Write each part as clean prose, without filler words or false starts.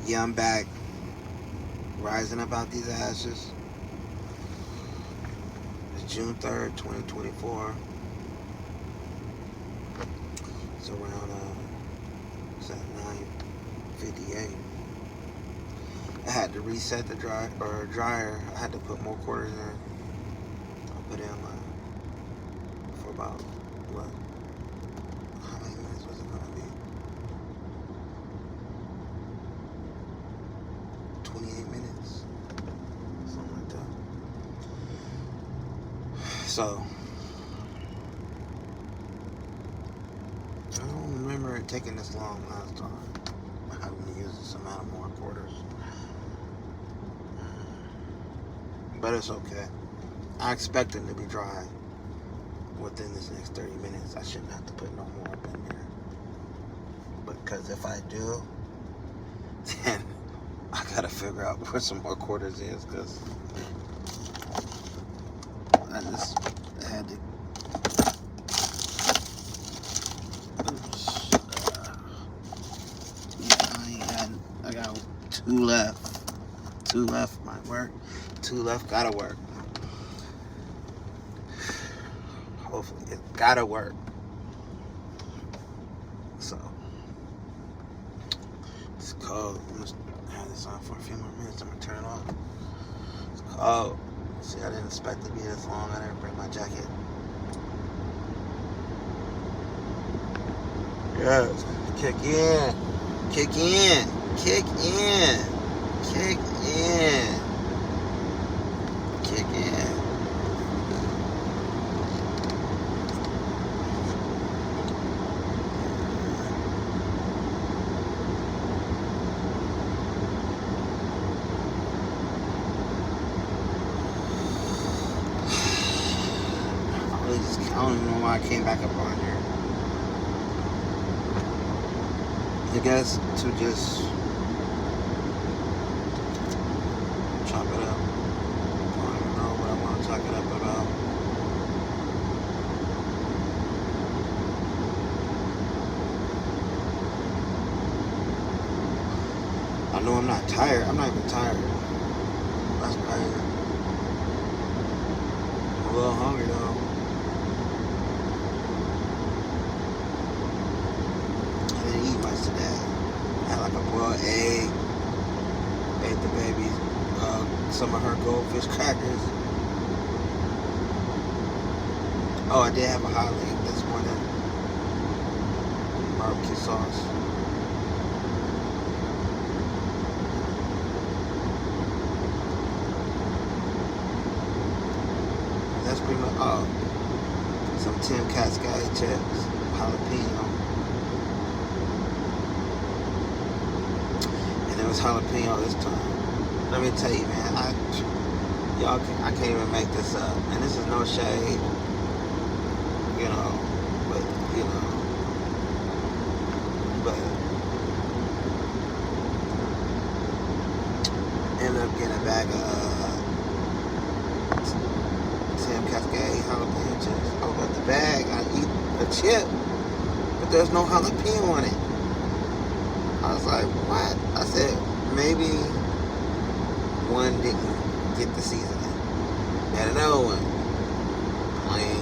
Yeah, I'm back, rising about these ashes. It's June 3rd, 2024. It's around it's at 9:58. I had to reset the dryer. I had to put more quarters in. I put in for about what? How many minutes was it gonna be? 28 minutes, something like that. So I don't remember it taking this long last time. Having to use this amount of more quarters, but it's okay. I expect them to be dry within this next 30 minutes. I shouldn't have to put no more up in there. Because if I do, then I gotta figure out where some more quarters is. Because I just had to. I got two left. Two left might work. Two left gotta work. Hopefully it gotta work. So it's cold. I'm gonna have this on for a few more minutes. I'm gonna turn it off. It's cold. See, I didn't expect it to be this long. I didn't bring my jacket. Yes. Kick in. Kick in. Kick in. Kick in. Kick in. I don't even know why I came back up on here. I guess to just chop it up. I don't even know what I want to chop it up about. I know I'm not tired. I'm not even tired. That's crazy. I'm a little hungry though. Today. I had like a boiled egg, ate the baby some of her goldfish crackers. Oh, I did have a hot leg this morning. Barbecue sauce. That's pretty much all. Some Tim Cascade chips, jalapeno. It was jalapeno this time. Let me tell you, man, I can't even make this up. And this is no shade, but ended up getting a bag of Tim Cascade jalapeno chips. Oh, but the bag, I eat a chip, but there's no jalapeno on it. I was like, what? I said, maybe one didn't get the seasoning. And another one, plain.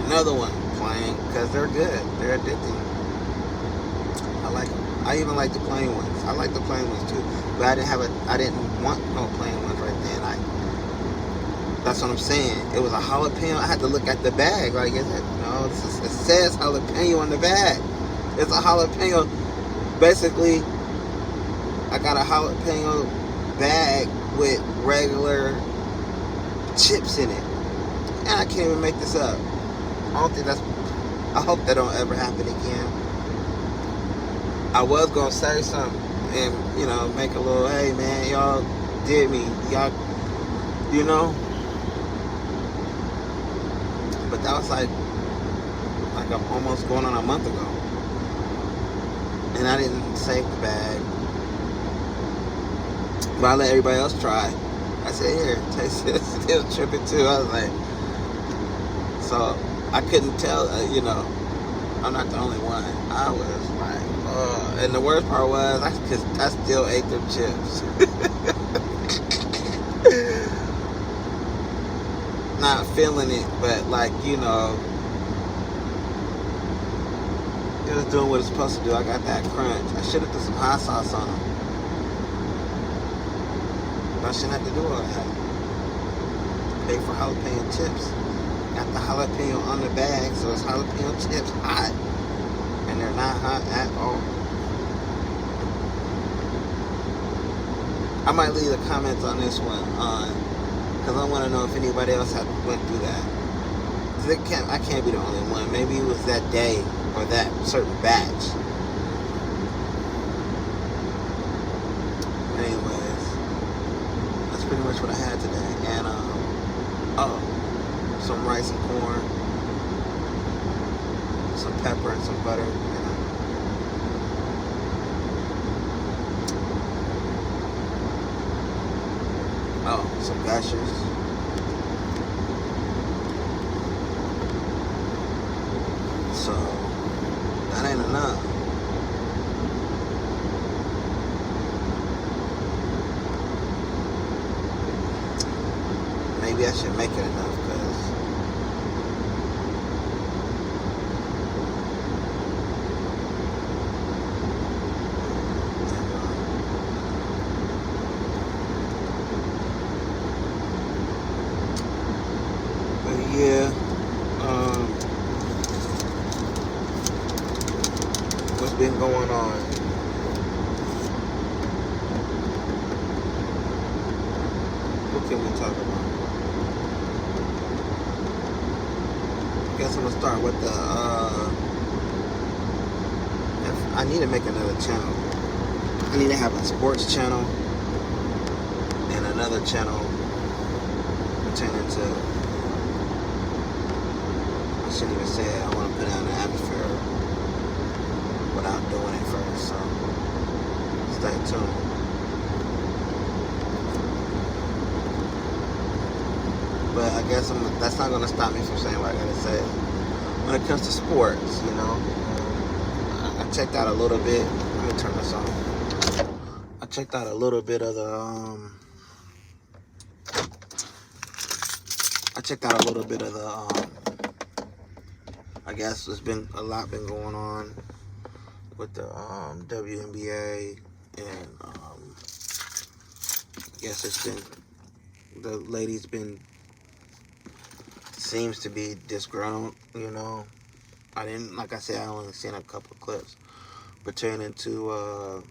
Another one, plain, because they're good. They're addicting. I like them. I even like the plain ones. I like the plain ones too. But I didn't want no plain ones right then. That's what I'm saying. It was a jalapeno. I had to look at the bag. Like, it says jalapeno on the bag. It's a jalapeno. Basically, I got a jalapeno bag with regular chips in it. And I can't even make this up. I hope that don't ever happen again. I was going to say something and, make a little, hey man, y'all did me. Y'all, But that was like I'm almost going on a month ago. And I didn't save the bag. But I let everybody else try. I said, here, taste this. Still tripping too. I was like, so I couldn't tell, I'm not the only one. I was like, And the worst part was, I still ate them chips. Not feeling it, but like, you know, it was doing what it's supposed to do. I got that crunch. I should have put some hot sauce on them. But I shouldn't have to do all that. Pay for jalapeno chips. Got the jalapeno on the bag, so it's jalapeno chips hot. And they're not hot at all. I might leave the comments on this one because I want to know if anybody else had went through that. I can't be the only one. Maybe it was that day or that certain batch. Anyways, that's pretty much what I had today. And some rice and corn, some pepper and some butter. Some gushers. So that ain't enough. Maybe I should make it enough because yeah, what's been going on? What can we talk about? I guess I'm gonna start with the. I need to make another channel. I need to have a sports channel and another channel pertaining to. I shouldn't even say it. I want to put out an atmosphere without doing it first. So stay tuned. But I guess that's not going to stop me from saying what I got to say. When it comes to sports, you know, I checked out a little bit. Let me turn this on. I checked out a little bit of the. I guess there's been a lot been going on with the WNBA, and I guess it's been the ladies seems to be disgruntled. You know, I only seen a couple clips pertaining to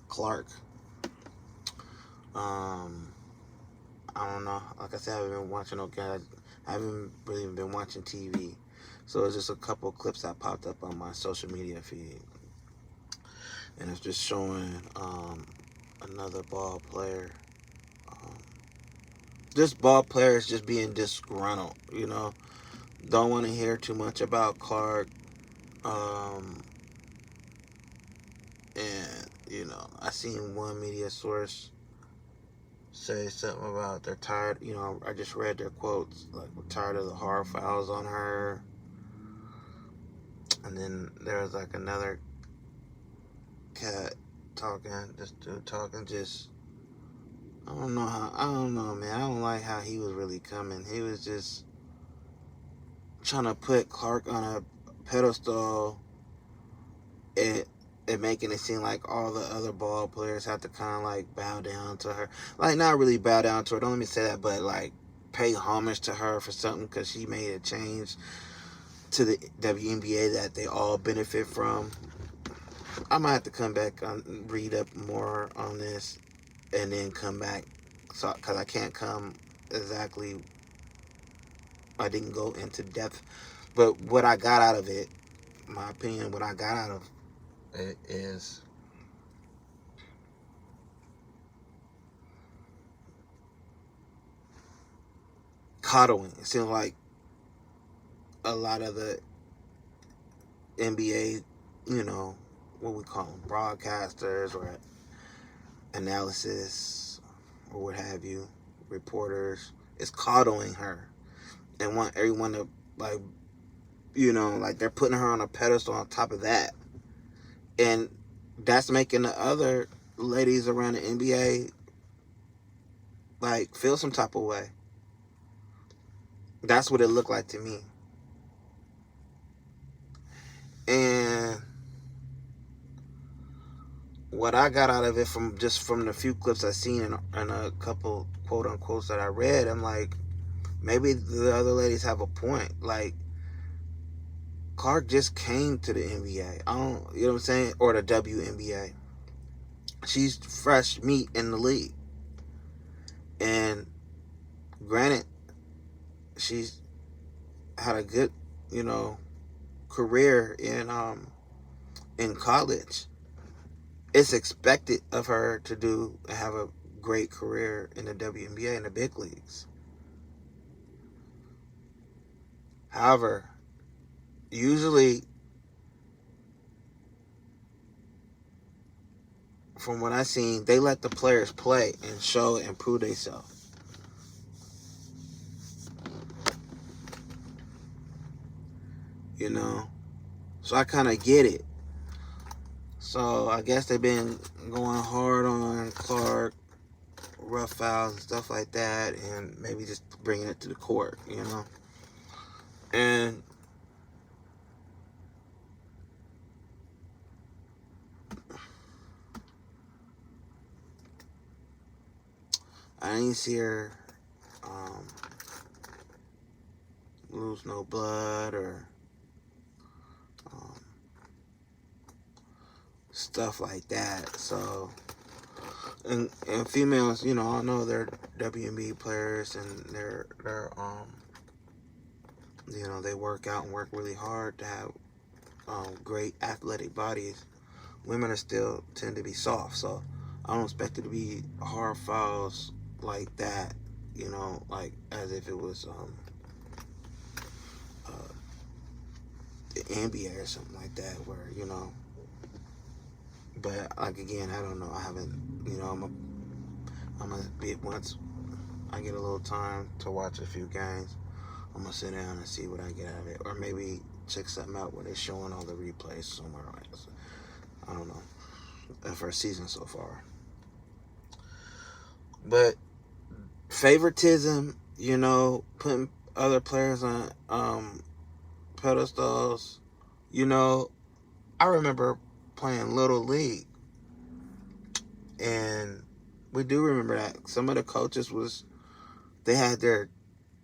Clark. I don't know. Like I said, I haven't been watching I haven't really been watching TV. So it's just a couple clips that popped up on my social media feed. And it's just showing another ball player. This ball player is just being disgruntled, you know. Don't want to hear too much about Clark. And, you know, I seen one media source say something about they're tired. You know, I just read their quotes, like, we're tired of the hard fouls on her. And then there was like another cat talking, this dude talking, just I don't know, man. I don't like how he was really coming. He was just trying to put Clark on a pedestal and making it seem like all the other ball players have to kind of like bow down to her. Like, not really bow down to her, don't let me say that, but like pay homage to her for something because she made a change to the WNBA that they all benefit from. I might have to come back and read up more on this and then come back, so because I can't come exactly. I didn't go into depth, but what I got out of it, my opinion, what I got out of it is coddling. It seems like a lot of the NBA, you know, what we call them, broadcasters or analysis or what have you, reporters, is coddling her and want everyone to like You know, like they're putting her on a pedestal on top of that. And that's making the other ladies around the NBA like feel some type of way. That's what it looked like to me. And what I got out of it from the few clips I seen and a couple quote unquotes that I read, I'm like, maybe the other ladies have a point. Like, Clark just came to the NBA. I don't, you know what I'm saying? Or the WNBA. She's fresh meat in the league. And granted, she's had a good, you know, career in college. It's expected of her to have a great career in the WNBA in the big leagues. However, usually, from what I've seen, they let the players play and show and prove themselves. You know? So I kind of get it. So I guess they've been going hard on Clark, rough fouls and stuff like that, and maybe just bringing it to the court, you know? And I didn't see her lose no blood or stuff like that. So, and females, you know, I know they're WNBA players and they're you know, they work out and work really hard to have great athletic bodies. Women are still tend to be soft, so I don't expect it to be hard fouls like that, you know, like as if it was the NBA or something like that, where, you know. But like again, I don't know. I haven't, you know. I'm gonna be once I get a little time to watch a few games. I'm gonna sit down and see what I get out of it, or maybe check something out where they're showing all the replays somewhere else. I don't know. The first season so far, but favoritism, you know, putting other players on pedestals. You know, I remember playing Little League, and we do remember that some of the coaches they had their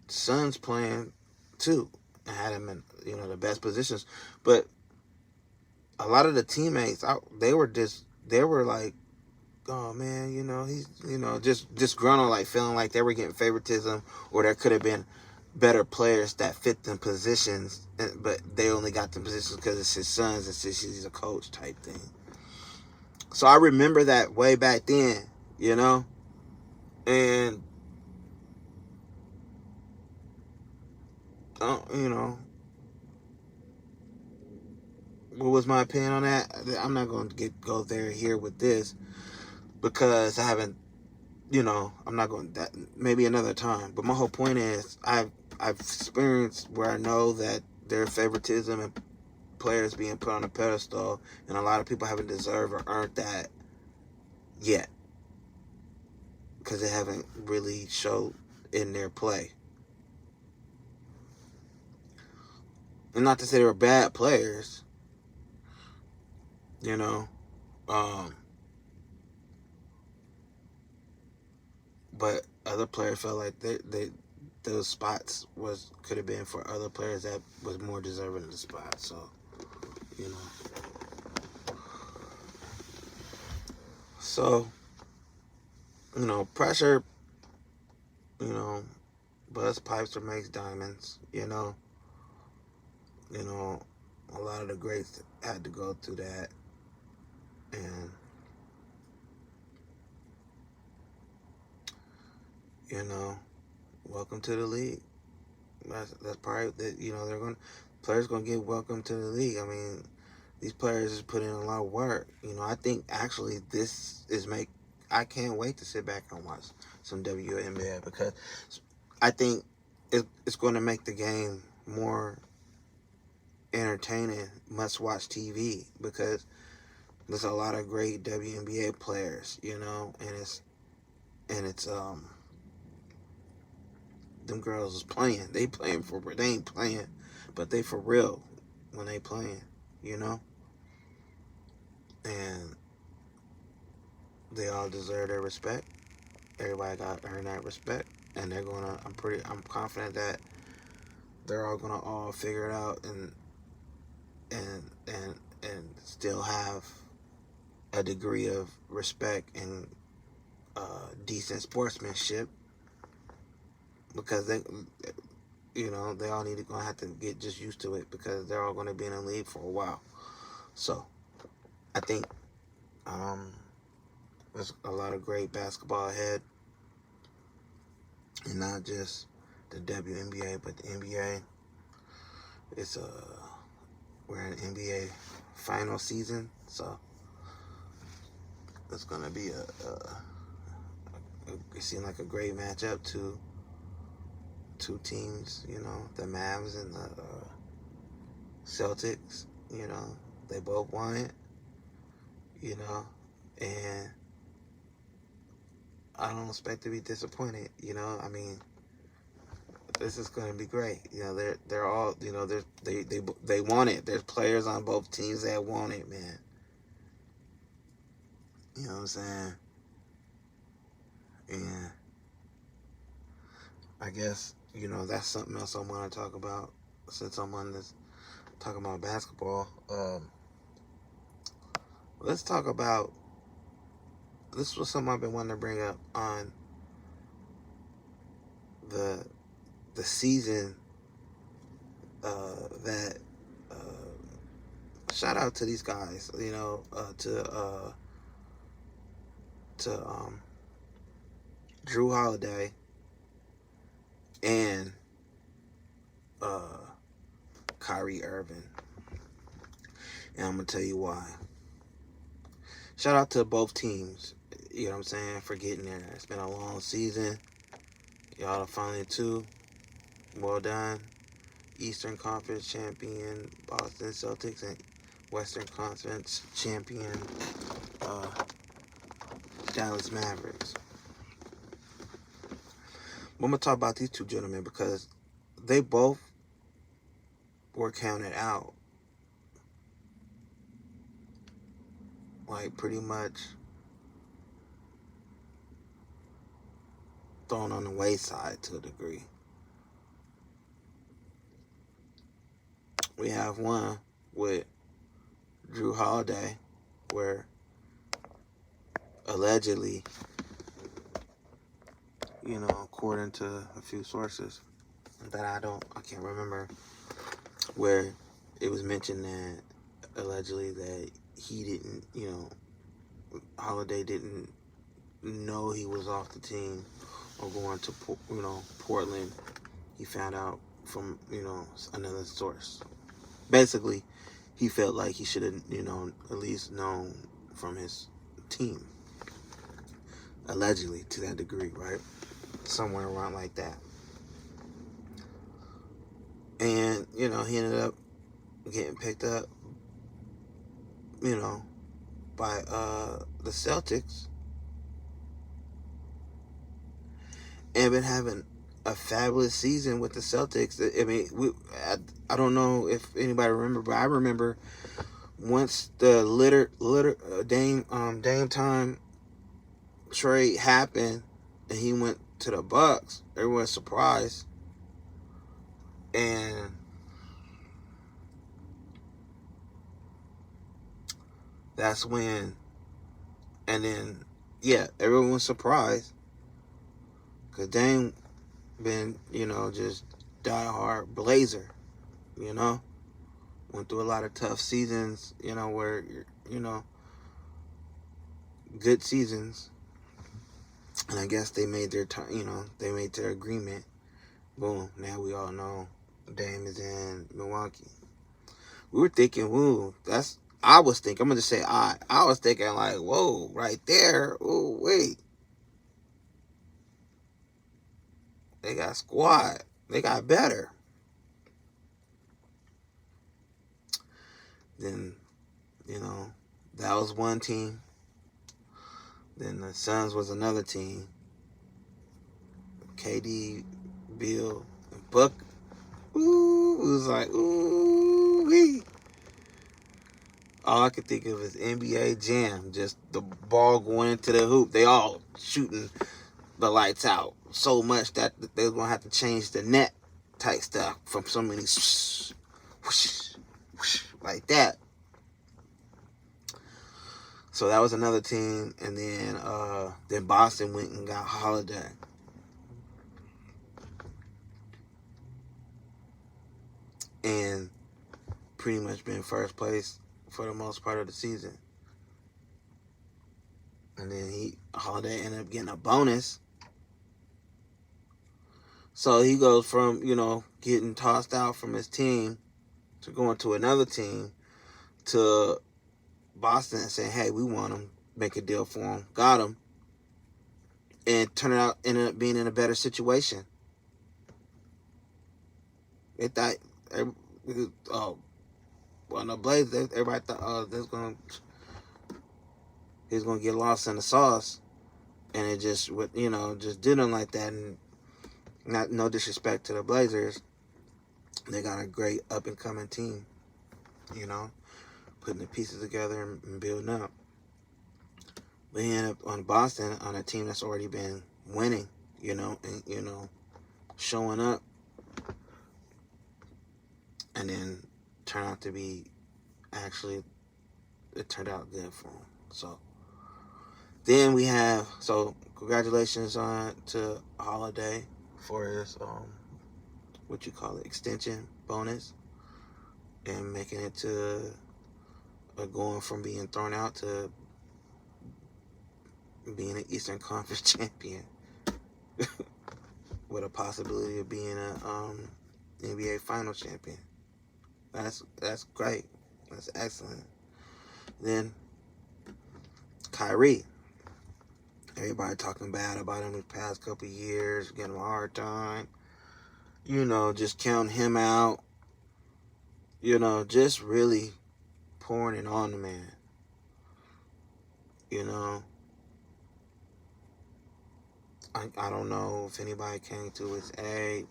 sons playing too and had them in, you know, the best positions, but a lot of the teammates, they were like, oh man, you know, he's, you know, just disgruntled, like feeling like they were getting favoritism, or there could have been better players that fit them positions, but they only got them positions because it's his sons and since he's a coach type thing. So I remember that way back then, you know, and you know, what was my opinion on that? I'm not going to go there here with this because I haven't, you know, I'm not going that maybe another time. But my whole point is I've experienced where I know that there's favoritism and players being put on a pedestal, and a lot of people haven't deserved or earned that yet because they haven't really showed in their play. And not to say they were bad players, you know, but other players felt like those spots could have been for other players that was more deserving of the spot. So, you know, so, you know, pressure, you know, bust pipes or makes diamonds. You know, a lot of the greats had to go through that, and you know, welcome to the league. That's part that, you know, players gonna get welcome to the league. I mean, these players is putting in a lot of work. You know, I think actually I can't wait to sit back and watch some WNBA because I think it's going to make the game more entertaining, must-watch TV, because there's a lot of great WNBA players, you know, and it's them girls is playing. They ain't playing, but they for real when they playing, you know, and they all deserve their respect. Everybody got to earn that respect, and they're gonna. I'm confident that they're all gonna all figure it out and still have a degree of respect and decent sportsmanship, because they, you know, they all gonna have to get just used to it, because they're all gonna be in the league for a while. So I think there's a lot of great basketball ahead, and not just the WNBA, but the NBA. It's we're in NBA final season, so it's gonna be it seemed like a great matchup. Two teams, you know, the Mavs and the Celtics. You know, they both won it. You know, and I don't expect to be disappointed. You know, I mean, this is going to be great. You know, they're all, you know, they want it. There's players on both teams that want it, man. You know what I'm saying? And I guess, you know, that's something else I want to talk about, since I'm on this talking about basketball. Let's talk about, this was something I've been wanting to bring up on the season that shout out to these guys, you know, to Drew Holiday and Kyrie Irving. And I'm gonna tell you why. Shout out to both teams, you know what I'm saying, for getting there. It's been a long season. Y'all are finally two. Well done. Eastern Conference champion Boston Celtics and Western Conference champion Dallas Mavericks. I'm gonna talk about these two gentlemen because they both were counted out, like pretty much thrown on the wayside to a degree. We have one with Drew Holiday, where allegedly, you know, according to a few sources that I can't remember, where it was mentioned that allegedly that he didn't, you know, Holiday didn't know he was off the team or going to, you know, Portland. He found out from, you know, another source. Basically, he felt like he should have, you know, at least known from his team. Allegedly, to that degree, right? Somewhere around like that. And, you know, he ended up getting picked up, you know, by the Celtics. And been having a fabulous season with the Celtics. I mean, I don't know if anybody remember, but I remember once the Dame time trade happened and he went to the Bucks, everyone was surprised. And that's when, and then, yeah, everyone was surprised because Dame been, you know, just diehard Blazer, you know, went through a lot of tough seasons, you know, where, you know, good seasons, and I guess they made their time, you know, they made their agreement. Boom, now we all know Dame is in Milwaukee. We were thinking, I was thinking, I'm gonna just say I was thinking like, whoa, right there, oh wait, they got squad, they got better. Then, that was one team. Then the Suns was another team. KD, Bill, and Buck. Ooh, it was like, ooh, wee. All I could think of is NBA Jam. Just the ball going into the hoop. They all shooting the lights out so much that they were going to have to change the net type stuff from so many whoosh, whoosh, whoosh, like that. So that was another team. And then Boston went and got Holiday. And pretty much been first place for the most part of the season. And then Holiday ended up getting a bonus. So he goes from, getting tossed out from his team to going to another team to Boston and saying, hey, we want him, make a deal for him, got him, and ended up being in a better situation. They thought, the Blazers, everybody thought, he's going to get lost in the sauce, and it just did him like that. And no disrespect to the Blazers, they got a great up and coming team, putting the pieces together and building up. But he ended up on Boston on a team that's already been winning, and showing up, and then turned out to be it turned out good for him. So then congratulations to Holiday for his extension bonus, and making it to going from being thrown out to being an Eastern Conference champion with a possibility of being a NBA Finals champion. That's great. That's excellent. Then Kyrie. Everybody talking bad about him these past couple years, getting him a hard time. Just counting him out. Just really pouring it on the man. I don't know if anybody came to his aid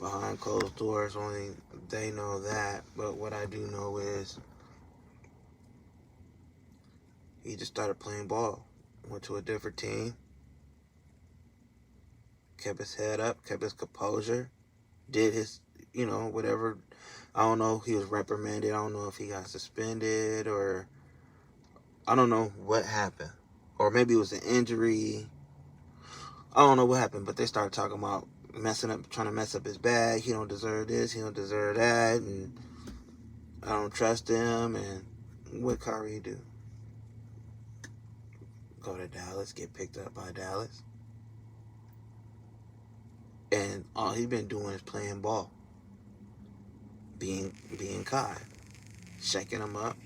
behind closed doors. Only they know that. But what I do know is he just started playing ball. Went to a different team. Kept his head up. Kept his composure. Did his, whatever. I don't know if he was reprimanded. I don't know if he got suspended, or I don't know what happened. Or maybe it was an injury. I don't know what happened, but they started talking about trying to mess up his bag. He don't deserve this, he don't deserve that, and I don't trust him. And what Kyrie do? Go to Dallas, get picked up by Dallas. And all he's been doing is playing ball. Being Kai. Shaking him up,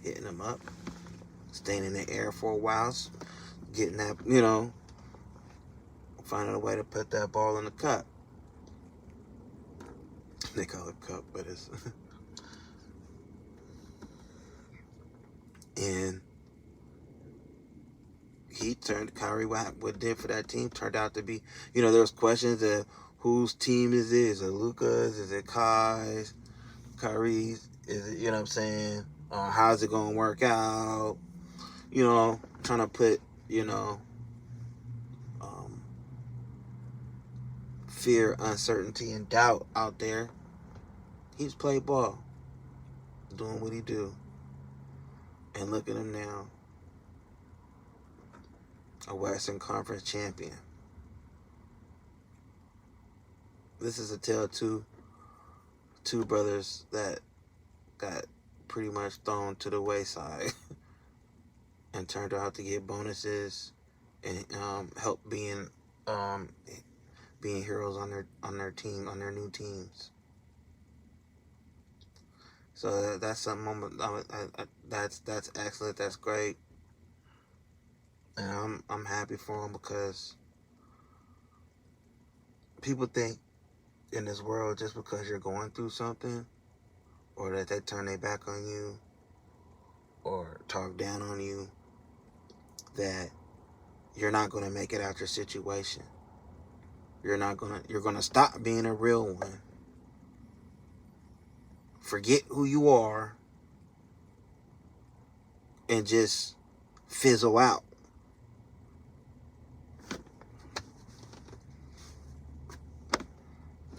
hitting him up, staying in the air for a while, getting that, finding a way to put that ball in the cup. They call it cup, but it's... And Kyrie, what did for that team turned out to be, there was questions of whose team is it? Is it Luka's? Is it Kai's? Kyrie's? Is it, what I'm saying? How's it going to work out? Trying to put, fear, uncertainty, and doubt out there. He's played ball, doing what he do. And look at him now. A Western Conference champion. This is a tale of two brothers that got pretty much thrown to the wayside and turned out to get bonuses and help being heroes on their team, on their new teams. So that's something. That's excellent. That's great. And I'm happy for him, because people think in this world, just because you're going through something, or that they turn their back on you or talk down on you, that you're not going to make it out your situation. You're going to stop being a real one. Forget who you are and just fizzle out.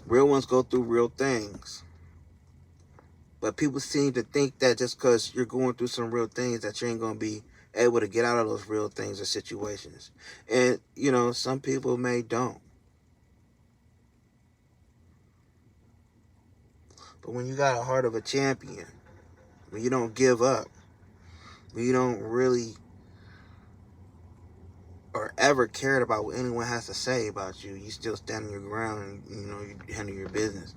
Real ones go through real things. But people seem to think that just because you're going through some real things that you ain't going to be able to get out of those real things or situations. And, you know, some people don't. But when you got a heart of a champion, when you don't give up, when you don't really or ever cared about what anyone has to say about you, you still stand on your ground and, you know, you handle your business,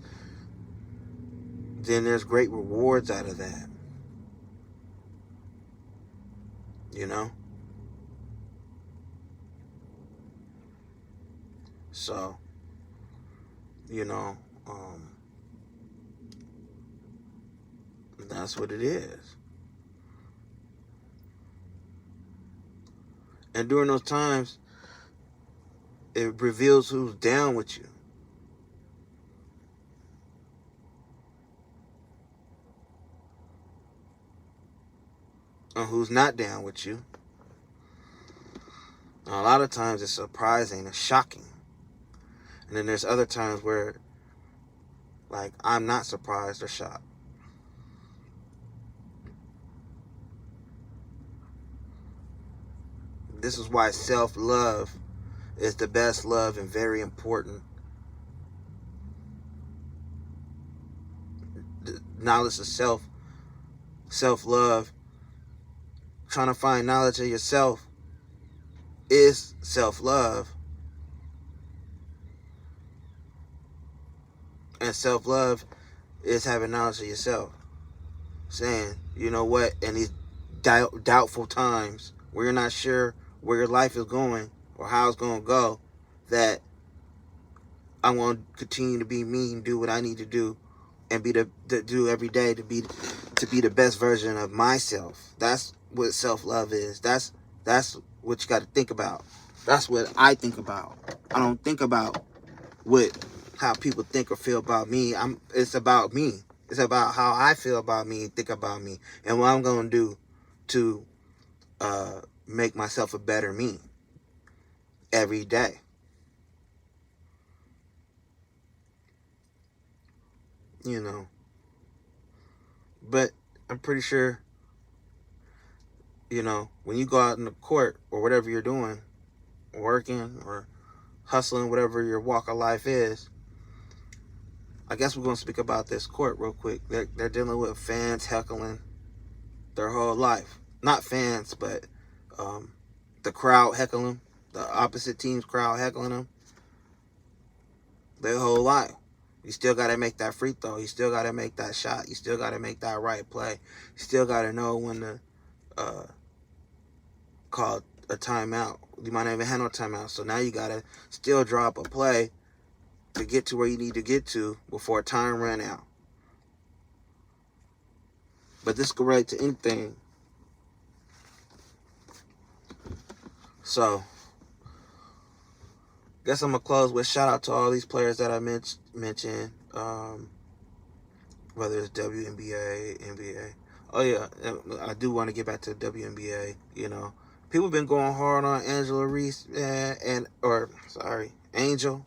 then there's great rewards out of that. You know? So, you know, that's what it is. And during those times, it reveals who's down with you. And who's not down with you. And a lot of times it's surprising and shocking. And then there's other times where, like, I'm not surprised or shocked. This is why self-love is the best love and very important. The knowledge of self-love, trying to find knowledge of yourself is self-love. And self-love is having knowledge of yourself. Saying, you know what, in these doubtful times where you're not sure where your life is going or how it's going to go, that I want to continue to be me and do what I need to do and do every day to be the best version of myself. That's what self-love is. That's what you got to think about. That's what I think about. I don't think about how people think or feel about me. It's about me. It's about how I feel about me and think about me and what I'm going to do to make myself a better me every day. You know. But I'm pretty sure, you know, when you go out in the court or whatever you're doing, working or hustling, whatever your walk of life is, I guess we're going to speak about this court real quick. They're dealing with fans heckling their whole life. Not fans, but the crowd heckling them. The opposite team's crowd heckling them. Their whole life. You still got to make that free throw. You still got to make that shot. You still got to make that right play. You still got to know when to call a timeout. You might not even have no timeout. So now you got to still drop a play to get to where you need to get to before time ran out. But this could relate to anything. So, guess I'm going to close with shout out to all these players that I mentioned. Whether it's WNBA, NBA. Oh, yeah. I do want to get back to the WNBA. You know, people have been going hard on Angela Reese Angel.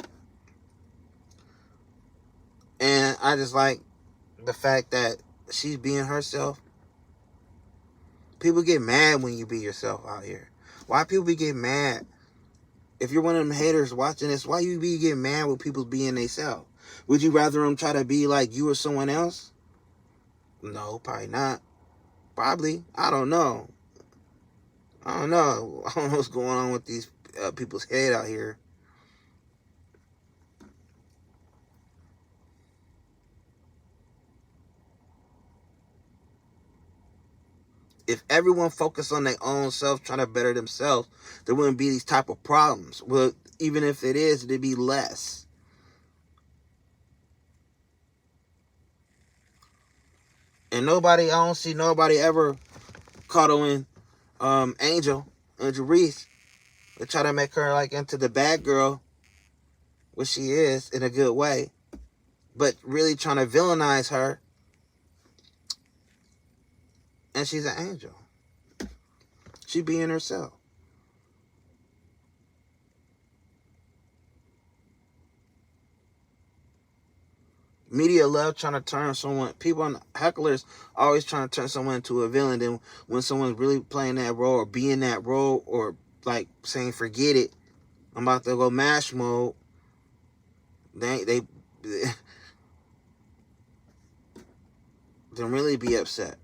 And I just like the fact that she's being herself. People get mad when you be yourself out here. Why people be getting mad? If you're one of them haters watching this, why you be getting mad with people being themselves? Would you rather them try to be like you or someone else? No, probably not. Probably. I don't know. I don't know what's going on with these people's head out here. If everyone focused on their own self, trying to better themselves, there wouldn't be these type of problems. Well, even if it is, it'd be less. And I don't see nobody ever cuddling Angel Reese. They try to make her like into the bad girl, which she is in a good way, but really trying to villainize her. And she's an angel. She being herself. Media love trying to turn someone, hecklers always trying to turn someone into a villain. Then when someone's really playing that role or being that role or like saying, forget it, I'm about to go mash mode, they really be upset.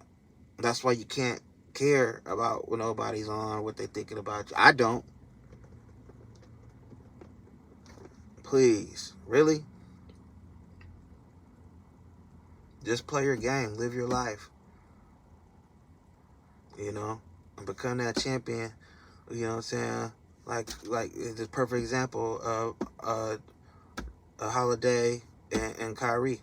That's why you can't care about when nobody's on, what they thinking about you. I don't. Please. Really? Just play your game. Live your life. You know? And become that champion. You know what I'm saying? Like the perfect example of a Holiday and Kyrie.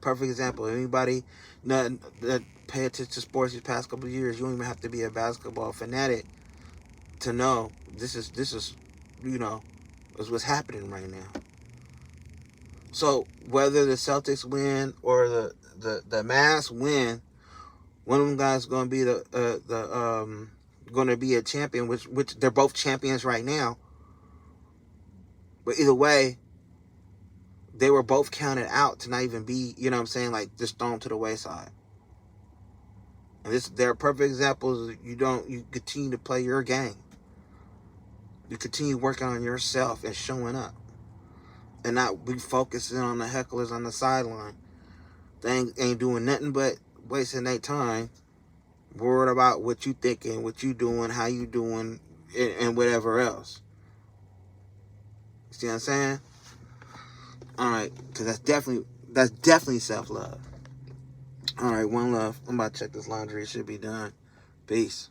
Perfect example. Anybody that pay attention to sports these past couple of years, you don't even have to be a basketball fanatic to know this is you know, is what's happening right now. So whether the Celtics win or the Mavs win, one of them guys is going to be going to be a champion, which they're both champions right now. But either way, they were both counted out to not even be, you know what I'm saying, like just thrown to the wayside. And they're perfect examples. You continue to play your game. You continue working on yourself and showing up. And not be focusing on the hecklers on the sideline. They ain't doing nothing but wasting their time, worried about what you thinking, what you doing, how you doing, and whatever else. See what I'm saying? All right, because that's definitely self-love. All right, one love. I'm about to check this laundry. It should be done. Peace.